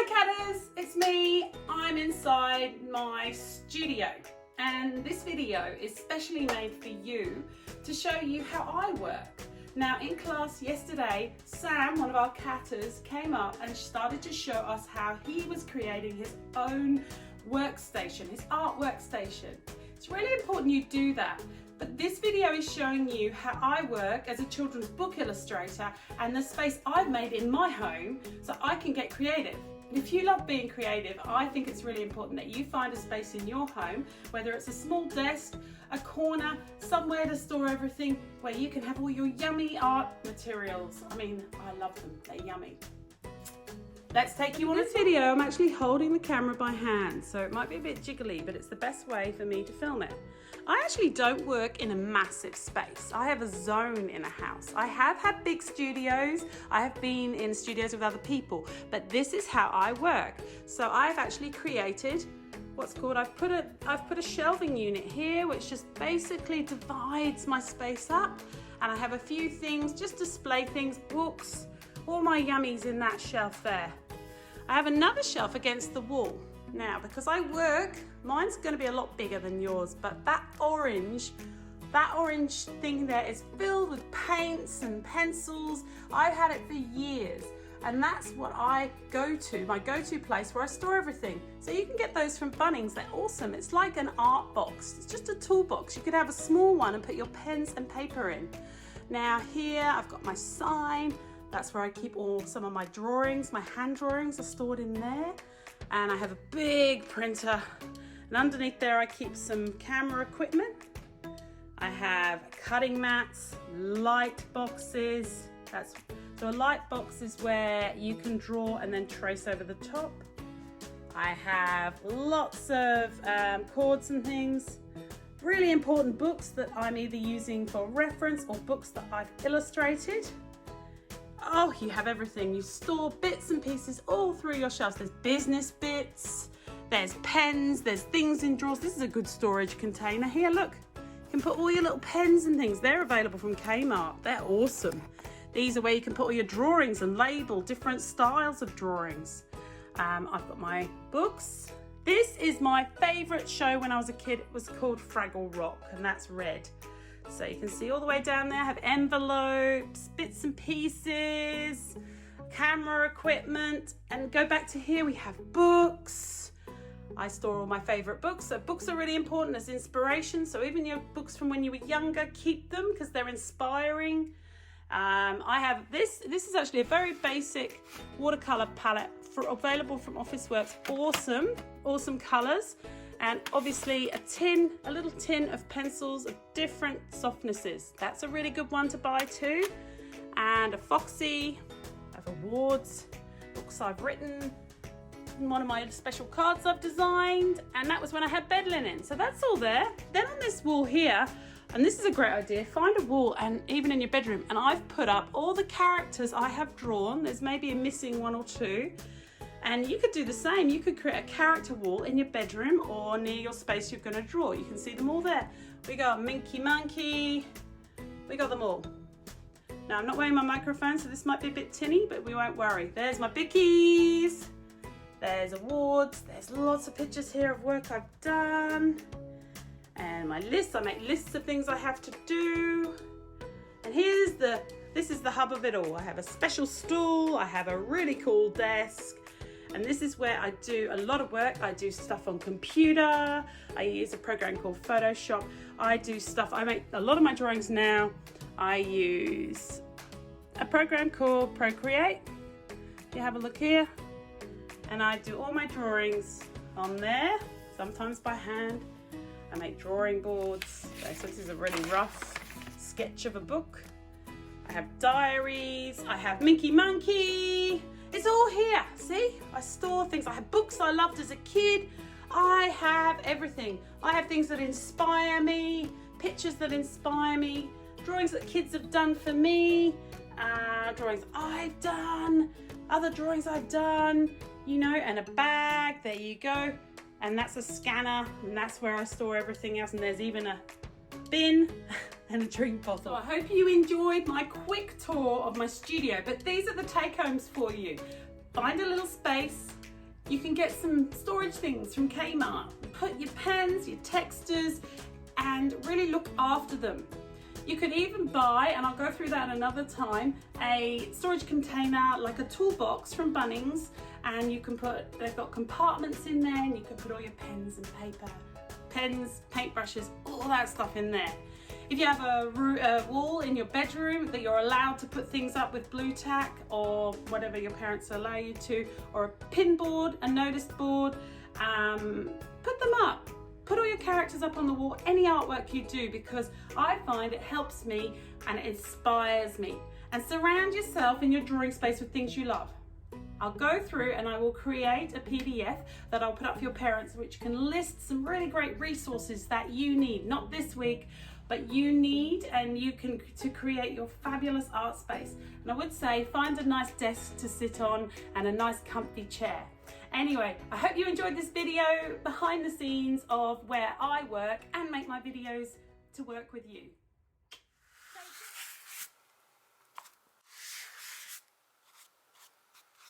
Hi Catters, it's me. I'm inside my studio and this video is specially made for you to show you how I work. Now in class yesterday, Sam, one of our Catters, came up and started to show us how he was creating his own workstation, his art workstation. It's really important you do that. But this video is showing you how I work as a children's book illustrator and the space I've made in my home so I can get creative. And if you love being creative, I think it's really important that you find a space in your home, whether it's a small desk, a corner, somewhere to store everything, where you can have all your yummy art materials. I mean, I love them, they're yummy. Let's take you on this video. I'm actually holding the camera by hand, so it might be a bit jiggly, but it's the best way for me to film it. I actually don't work in a massive space. I have a zone in a house. I have had big studios. I have been in studios with other people, but this is how I work. So I've actually created what's called, I've put a shelving unit here, which just basically divides my space up. And I have a few things, just display things, books, all my yummies in that shelf there. I have another shelf against the wall. Now, because I work, mine's going to be a lot bigger than yours, but that orange thing there is filled with paints and pencils. I've had it for years, and that's what I go to, my go-to place where I store everything. So you can get those from Bunnings, they're awesome. It's like an art box, it's just a toolbox. You could have a small one and put your pens and paper in. Now here, I've got my sign. That's where I keep some of my drawings. My hand drawings are stored in there. And I have a big printer. And underneath there, I keep some camera equipment. I have cutting mats, light boxes. So a light box is where you can draw and then trace over the top. I have lots of cords and things. Really important books that I'm either using for reference or books that I've illustrated. Oh, you have everything. You store bits and pieces all through your shelves. There's business bits, there's pens, there's things in drawers. This is a good storage container. Here, look. You can put all your little pens and things. They're available from Kmart. They're awesome. These are where you can put all your drawings and label different styles of drawings. I've got my books. This is my favorite show when I was a kid. It was called Fraggle Rock, and that's red. So you can see all the way down there, I have envelopes, bits and pieces, camera equipment, and go back to here, we have books. I store all my favorite books. So books are really important as inspiration. So even your books from when you were younger, keep them because they're inspiring. I have this is actually a very basic watercolor palette available from Officeworks. Awesome colors. And obviously a little tin of pencils of different softnesses. That's a really good one to buy too. And a Foxy, I have awards, books I've written, and one of my special cards I've designed, and that was when I had bed linen. So that's all there. Then on this wall here, and this is a great idea, find a wall, and even in your bedroom, and I've put up all the characters I have drawn. There's maybe a missing one or two. And you could do the same. You could create a character wall in your bedroom or near your space you're going to draw. You can see them all there. We got Minky Monkey. We got them all. Now, I'm not wearing my microphone, so this might be a bit tinny, but we won't worry. There's my bickies. There's awards. There's lots of pictures here of work I've done. And my list. I make lists of things I have to do. And this is the hub of it all. I have a special stool. I have a really cool desk. And this is where I do a lot of work. I do stuff on computer. I use a program called Photoshop. I make a lot of my drawings now. I use a program called Procreate. You have a look here. And I do all my drawings on there, sometimes by hand. I make drawing boards. So this is a really rough sketch of a book. I have diaries. I have Minky Monkey. It's all here, see? I store things. I have books I loved as a kid. I have everything. I have things that inspire me, pictures that inspire me, drawings that kids have done for me, drawings I've done, other drawings I've done, you know, and a bag, there you go. And that's a scanner, and that's where I store everything else. And there's even a bin and a drink bottle. So I hope you enjoyed my quick tour of my studio, but these are the take-homes for you. Find a little space, You can get some storage things from Kmart. Put your pens, your texters, and really look after them. You could even buy, and I'll go through that another time, a storage container like a toolbox from Bunnings, and you can put, they've got compartments in there, and you can put all your pens and paper, pens, paintbrushes, all that stuff in there. If you have a wall in your bedroom that you're allowed to put things up with blue tack or whatever your parents allow you to, or a pin board, a notice board, put them up. Put all your characters up on the wall, any artwork you do, because I find it helps me and it inspires me. And surround yourself in your drawing space with things you love. I'll go through and I will create a PDF that I'll put up for your parents, which can list some really great resources that you need, not this week, but you need, and you can, to create your fabulous art space. And I would say find a nice desk to sit on and a nice comfy chair. Anyway, I hope you enjoyed this video behind the scenes of where I work and make my videos to work with you.